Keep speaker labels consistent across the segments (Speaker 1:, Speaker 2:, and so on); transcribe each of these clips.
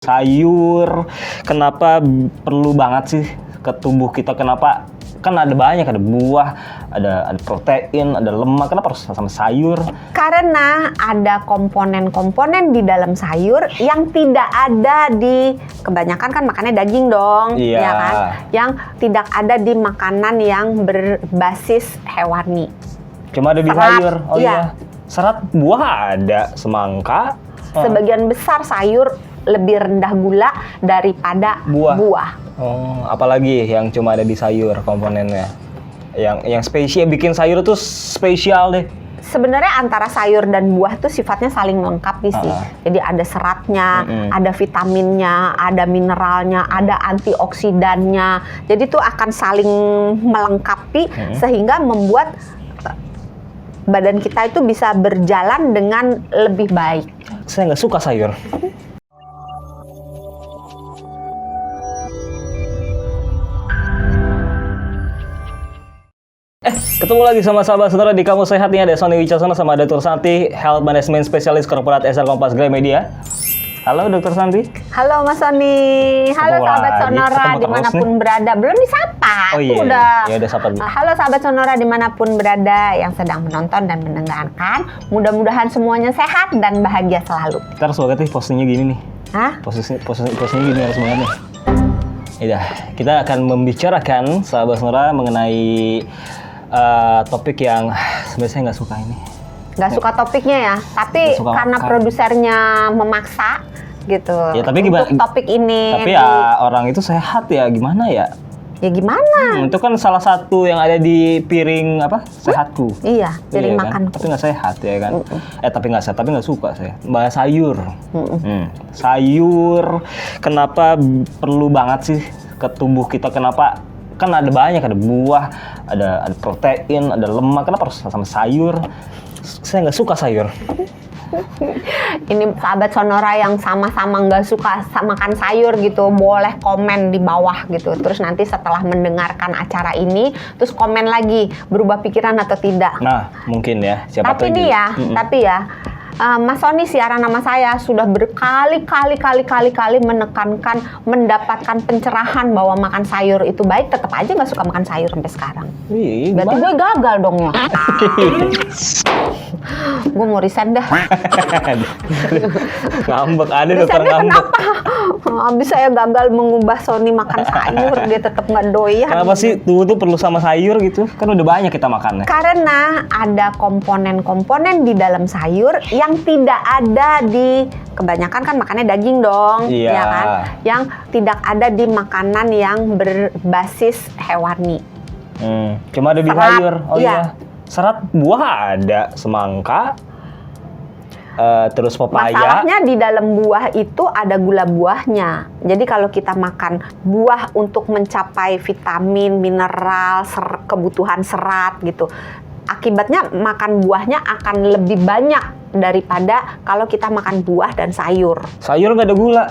Speaker 1: Sayur, kenapa perlu banget sih ke tubuh kita? Kenapa? Kan ada banyak, ada buah, ada protein, ada lemak. Kenapa harus sama sayur?
Speaker 2: Karena ada komponen-komponen di dalam sayur yang tidak ada di, kebanyakan kan makannya daging dong,
Speaker 1: Iya.
Speaker 2: ya kan? Yang tidak ada di makanan yang berbasis hewani.
Speaker 1: Cuma ada di
Speaker 2: Serat,
Speaker 1: sayur. Oh
Speaker 2: iya.
Speaker 1: iya. Serat buah ada, semangka.
Speaker 2: Sebagian besar sayur lebih rendah gula daripada buah.
Speaker 1: Oh, apalagi yang cuma ada di sayur komponennya. Yang spesial, bikin sayur tuh spesial deh.
Speaker 2: Sebenarnya antara sayur dan buah tuh sifatnya saling melengkapi sih. Jadi ada seratnya, ada vitaminnya, ada mineralnya, ada antioksidannya. Jadi tuh akan saling melengkapi sehingga membuat badan kita itu bisa berjalan dengan lebih baik.
Speaker 1: Saya nggak suka sayur. Ketemu lagi sama sahabat saudara di Kamu Sehat. Nih ada Sony Wicaksono sama Dr. Santi, Health Management Specialist Corporate SR Kompas Gramedia. Halo Dr. Santi.
Speaker 2: Halo Mas Sony. Halo sahabat Sonora dimanapun berada. Belum disapa.
Speaker 1: Oh iya.
Speaker 2: Udah.
Speaker 1: Ya udah sapa dulu.
Speaker 2: Halo sahabat Sonora dimanapun berada yang sedang menonton dan mendengarkan. Mudah-mudahan semuanya sehat dan bahagia selalu.
Speaker 1: Kita harus banget nih postingnya gini nih.
Speaker 2: Hah?
Speaker 1: Posisinya gini harus banget nih. Ya, kita akan membicarakan sahabat Sonora mengenai topik yang sebenarnya saya nggak suka ini.
Speaker 2: Nggak suka topiknya ya, tapi karena produsernya memaksa gitu.
Speaker 1: Ya tapi gimana?
Speaker 2: Untuk topik ini.
Speaker 1: Tapi ya orang itu sehat ya, gimana ya?
Speaker 2: Ya gimana?
Speaker 1: Itu kan salah satu yang ada di piring apa? Sehatku.
Speaker 2: Iya, piring
Speaker 1: Iya,
Speaker 2: makan.
Speaker 1: kan? Tapi nggak sehat ya kan? Tapi nggak sehat, tapi nggak suka saya. Bahas sayur. Sayur, kenapa perlu banget sih ke tubuh kita? Kenapa? Kan ada banyak, ada buah, ada protein, ada lemak. Kenapa harus sama sayur? Saya nggak suka sayur.
Speaker 2: Ini sahabat Sonora yang sama-sama nggak suka makan sayur gitu, boleh komen di bawah gitu. Terus nanti setelah mendengarkan acara ini, terus komen lagi, berubah pikiran atau tidak.
Speaker 1: Nah, mungkin ya. Siapa
Speaker 2: Tapi
Speaker 1: tahu
Speaker 2: nih ya, tapi ya, Mas Sony siaran nama saya sudah berkali-kali menekankan, mendapatkan pencerahan bahwa makan sayur itu baik, tetap aja nggak suka makan sayur sampai sekarang.
Speaker 1: Iya,
Speaker 2: Berarti gue gagal dong ya. Gue mau resign dah.
Speaker 1: Ngambek, ada dokter
Speaker 2: Resignnya
Speaker 1: ngambek.
Speaker 2: kenapa? Habis saya gagal mengubah Sony makan sayur, dia tetap nggak doyan.
Speaker 1: Kenapa sih tubuh tuh perlu sama sayur gitu? Kan udah banyak kita makannya.
Speaker 2: Karena ada komponen-komponen di dalam sayur yang tidak ada di, kebanyakan kan makannya daging dong,
Speaker 1: Iya.
Speaker 2: ya kan? Yang tidak ada di makanan yang berbasis hewani.
Speaker 1: Cuma ada di
Speaker 2: Serat,
Speaker 1: sayur. Oh
Speaker 2: iya.
Speaker 1: iya. Serat buah ada, semangka, terus pepaya.
Speaker 2: Masalahnya di dalam buah itu ada gula buahnya. Jadi kalau kita makan buah untuk mencapai vitamin, mineral, kebutuhan serat gitu, akibatnya makan buahnya akan lebih banyak daripada kalau kita makan buah dan sayur.
Speaker 1: Sayur nggak ada gula.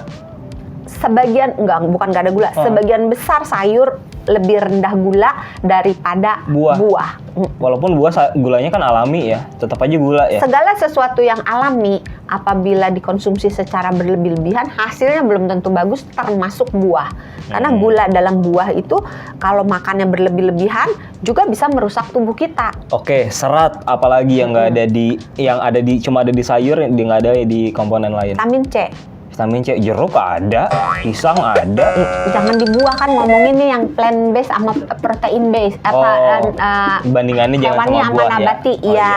Speaker 2: Sebagian, bukan nggak ada gula, sebagian besar sayur lebih rendah gula daripada buah.
Speaker 1: Walaupun buah gulanya kan alami ya, tetap aja gula ya.
Speaker 2: Segala sesuatu yang alami apabila dikonsumsi secara berlebih-lebihan hasilnya belum tentu bagus, termasuk buah. Karena gula dalam buah itu kalau makannya berlebih-lebihan juga bisa merusak tubuh kita.
Speaker 1: Oke, serat apalagi yang nggak ada cuma ada di sayur, yang nggak ada di komponen lain.
Speaker 2: Vitamin C.
Speaker 1: Vitamin C, jeruk ada, pisang ada.
Speaker 2: Jangan di buah, kan ngomongin nih yang plant based sama protein based.
Speaker 1: Bandingannya jangan
Speaker 2: hewani
Speaker 1: sama buah
Speaker 2: nabati,
Speaker 1: ya.
Speaker 2: iya.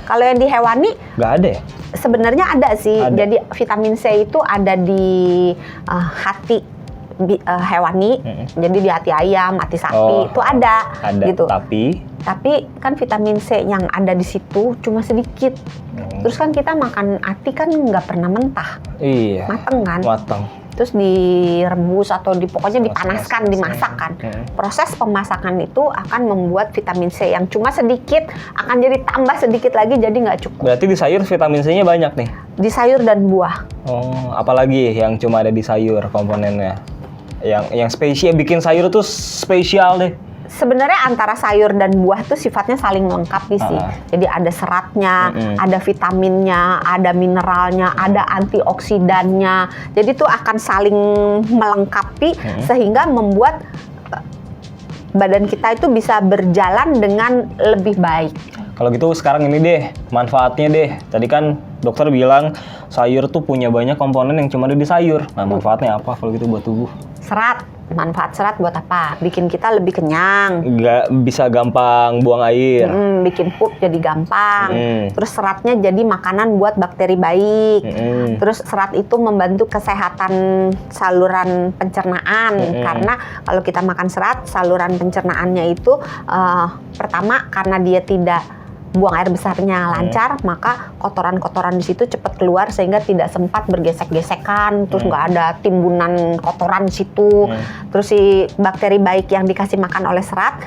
Speaker 2: Kalau yang di hewani
Speaker 1: Nggak ada ya?
Speaker 2: sebenarnya ada sih.
Speaker 1: Ada.
Speaker 2: Jadi vitamin C itu ada di hati hewani. Jadi di hati ayam, hati sapi itu ada gitu. Tapi kan vitamin C yang ada di situ cuma sedikit. Terus kan kita makan hati kan nggak pernah mentah.
Speaker 1: Iya.
Speaker 2: Mateng kan?
Speaker 1: Mateng.
Speaker 2: Terus direbus atau pokoknya dipanaskan, dimasak kan. Proses pemasakan itu akan membuat vitamin C yang cuma sedikit akan jadi tambah sedikit lagi, jadi nggak cukup.
Speaker 1: Berarti di sayur vitamin C-nya banyak nih?
Speaker 2: Di sayur dan buah.
Speaker 1: Oh, apalagi yang cuma ada di sayur komponennya? Yang spesial, bikin sayur tuh spesial deh.
Speaker 2: Sebenarnya antara sayur dan buah tuh sifatnya saling melengkapi sih. Jadi ada seratnya, ada vitaminnya, ada mineralnya, ada antioksidannya. Jadi tuh akan saling melengkapi sehingga membuat badan kita itu bisa berjalan dengan lebih baik.
Speaker 1: Kalau gitu sekarang ini deh, manfaatnya deh. Tadi kan dokter bilang sayur tuh punya banyak komponen yang cuma ada di sayur. Nah, manfaatnya apa kalau gitu buat tubuh?
Speaker 2: Serat. Manfaat serat buat apa? Bikin kita lebih kenyang.
Speaker 1: Nggak bisa gampang buang air.
Speaker 2: Bikin pup jadi gampang. Terus seratnya jadi makanan buat bakteri baik. Terus serat itu membantu kesehatan saluran pencernaan. Karena kalau kita makan serat, saluran pencernaannya itu pertama karena dia tidak buang air besarnya lancar, maka kotoran-kotoran di situ cepat keluar sehingga tidak sempat bergesek-gesekan, terus nggak ada timbunan kotoran di situ. Terus si bakteri baik yang dikasih makan oleh serat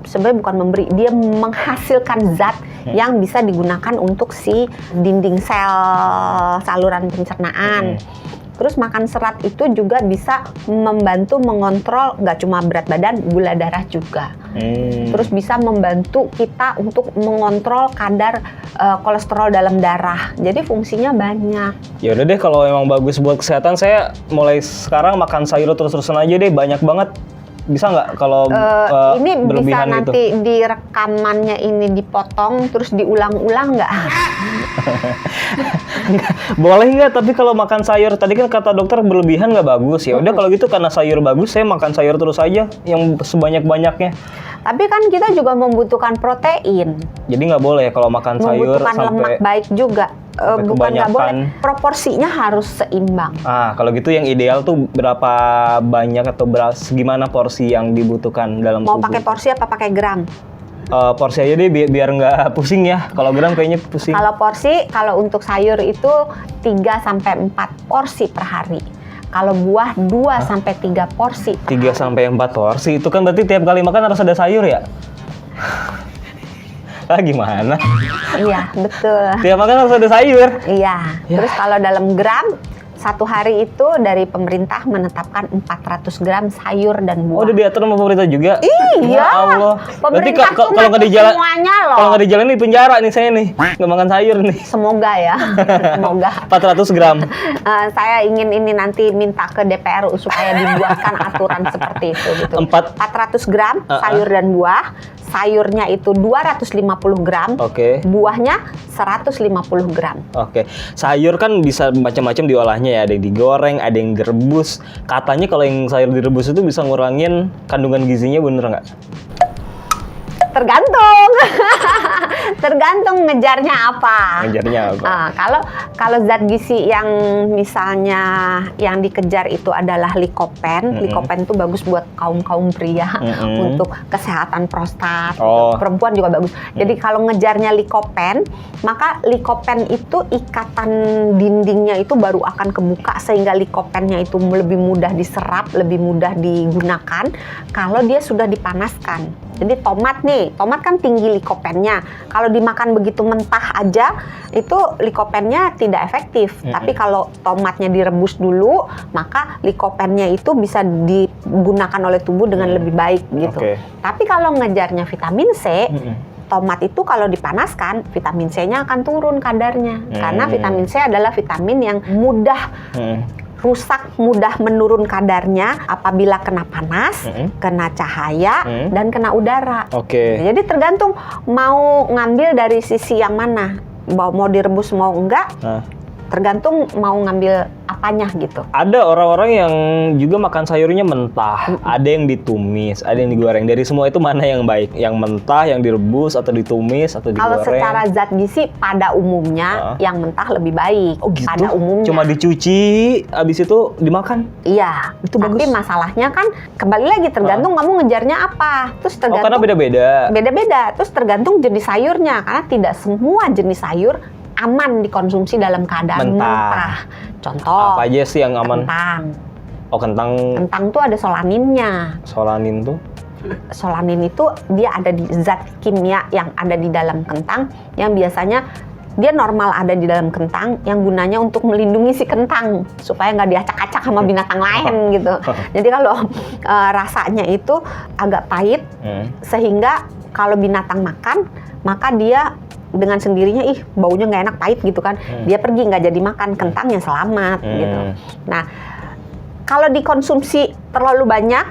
Speaker 2: sebenarnya bukan memberi, dia menghasilkan zat yang bisa digunakan untuk si dinding sel saluran pencernaan. Terus makan serat itu juga bisa membantu mengontrol nggak cuma berat badan, gula darah juga. Terus bisa membantu kita untuk mengontrol kadar kolesterol dalam darah. Jadi fungsinya banyak.
Speaker 1: Ya udah deh, kalau emang bagus buat kesehatan, saya mulai sekarang makan sayur terus-terusan aja deh, banyak banget. Bisa nggak kalau
Speaker 2: ini bisa
Speaker 1: berlebihan
Speaker 2: nanti di rekamannya ini dipotong terus diulang-ulang nggak?
Speaker 1: Boleh nggak? Tapi kalau makan sayur tadi kan kata dokter berlebihan nggak bagus. Ya udah kalau gitu karena sayur bagus, saya makan sayur terus aja yang sebanyak-banyaknya.
Speaker 2: Tapi kan kita juga membutuhkan protein.
Speaker 1: Jadi nggak boleh kalau makan sayur
Speaker 2: membutuhkan
Speaker 1: sampai
Speaker 2: lemak baik juga. Bukan nggak boleh, proporsinya harus seimbang.
Speaker 1: Kalau gitu yang ideal tuh berapa banyak atau gimana porsi yang dibutuhkan dalam
Speaker 2: Mau
Speaker 1: tubuh?
Speaker 2: pakai porsi apa pakai gram?
Speaker 1: Porsi aja deh biar nggak pusing ya. Kalau gram kayaknya pusing.
Speaker 2: Kalau porsi, kalau untuk sayur itu 3-4 porsi per hari. Kalau buah 2-3 porsi per
Speaker 1: 3-4 porsi itu kan berarti tiap kali makan harus ada sayur ya? Gimana?
Speaker 2: Iya, betul.
Speaker 1: Tiap makan harus ada sayur.
Speaker 2: Iya. Terus kalau dalam gram, satu hari itu dari pemerintah menetapkan 400 gram sayur dan buah.
Speaker 1: Oh, udah diatur sama pemerintah juga?
Speaker 2: Iya.
Speaker 1: Ya Allah. Berarti
Speaker 2: Pemerintah tuh
Speaker 1: kalau nggak dijalan,
Speaker 2: semuanya loh.
Speaker 1: kalau nggak dijalan di penjara nih saya nih, nggak makan sayur nih.
Speaker 2: Semoga ya. Semoga.
Speaker 1: 400 gram.
Speaker 2: Saya ingin ini nanti minta ke DPR supaya dibuatkan aturan seperti itu gitu. 400 gram sayur dan buah. Sayurnya itu 250 gram.
Speaker 1: Oke.
Speaker 2: Buahnya 150 gram.
Speaker 1: Oke. Sayur kan bisa macam-macam diolahnya ya. Ada yang digoreng, ada yang direbus. Katanya kalau yang sayur direbus itu bisa ngurangin kandungan gizinya, bener nggak?
Speaker 2: Tergantung. Tergantung ngejarnya apa.
Speaker 1: Ngejarnya apa?
Speaker 2: Kalau zat gizi yang misalnya yang dikejar itu adalah likopen. Likopen itu bagus buat kaum pria untuk kesehatan prostat. Perempuan juga bagus. Jadi kalau ngejarnya likopen, maka likopen itu ikatan dindingnya itu baru akan kebuka sehingga likopennya itu lebih mudah diserap, lebih mudah digunakan kalau dia sudah dipanaskan. Jadi tomat kan tinggi likopennya. Kalau dimakan begitu mentah aja, itu likopennya tidak efektif. Tapi kalau tomatnya direbus dulu, maka likopennya itu bisa digunakan oleh tubuh dengan lebih baik gitu. Tapi kalau ngejarnya vitamin C, tomat itu kalau dipanaskan, vitamin C-nya akan turun kadarnya. Karena vitamin C adalah vitamin yang mudah rusak, mudah menurun kadarnya apabila kena panas, kena cahaya, dan kena udara. Jadi tergantung mau ngambil dari sisi yang mana, mau direbus mau enggak, tergantung mau ngambil apanya gitu.
Speaker 1: Ada orang-orang yang juga makan sayurnya mentah, ada yang ditumis, ada yang digoreng. Dari semua itu mana yang baik? Yang mentah, yang direbus, atau ditumis, atau digoreng?
Speaker 2: Kalau secara zat gizi pada umumnya yang mentah lebih baik.
Speaker 1: Oh gitu?
Speaker 2: Pada umumnya.
Speaker 1: Cuma dicuci, habis itu dimakan?
Speaker 2: Iya.
Speaker 1: Itu
Speaker 2: tapi
Speaker 1: bagus.
Speaker 2: masalahnya kan kembali lagi tergantung kamu ngejarnya apa. Terus tergantung.
Speaker 1: Karena beda-beda.
Speaker 2: Beda-beda. Terus tergantung jenis sayurnya. Karena tidak semua jenis sayur aman dikonsumsi dalam keadaan mentah. Contoh.
Speaker 1: Apa aja sih yang aman?
Speaker 2: Kentang.
Speaker 1: Oh, kentang.
Speaker 2: Kentang tuh ada solaninnya.
Speaker 1: Solanin tuh?
Speaker 2: Solanin itu dia ada di zat kimia yang ada di dalam kentang yang biasanya dia normal ada di dalam kentang yang gunanya untuk melindungi si kentang supaya nggak diacak-acak sama binatang lain gitu. Jadi kalau rasanya itu agak pahit sehingga kalau binatang makan maka dia dengan sendirinya baunya nggak enak, pahit gitu kan. Dia pergi, nggak jadi makan, kentangnya selamat gitu. Nah, kalau dikonsumsi terlalu banyak,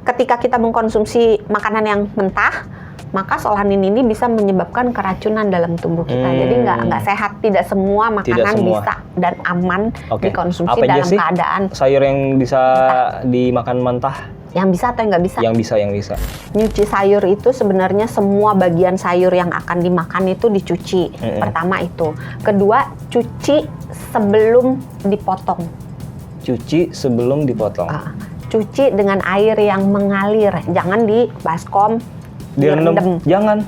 Speaker 2: ketika kita mengkonsumsi makanan yang mentah, maka solanin ini bisa menyebabkan keracunan dalam tubuh kita. Jadi nggak sehat. Tidak semua makanan bisa dan aman dikonsumsi
Speaker 1: apa
Speaker 2: dalam
Speaker 1: sih
Speaker 2: keadaan
Speaker 1: sayur yang bisa
Speaker 2: mentah.
Speaker 1: dimakan mentah.
Speaker 2: Yang bisa atau yang nggak bisa?
Speaker 1: Yang bisa.
Speaker 2: Nyuci sayur itu sebenarnya semua bagian sayur yang akan dimakan itu dicuci. Pertama itu. Kedua, cuci sebelum dipotong.
Speaker 1: Cuci sebelum dipotong.
Speaker 2: Cuci dengan air yang mengalir. Jangan di baskom.
Speaker 1: Direndam. Jangan.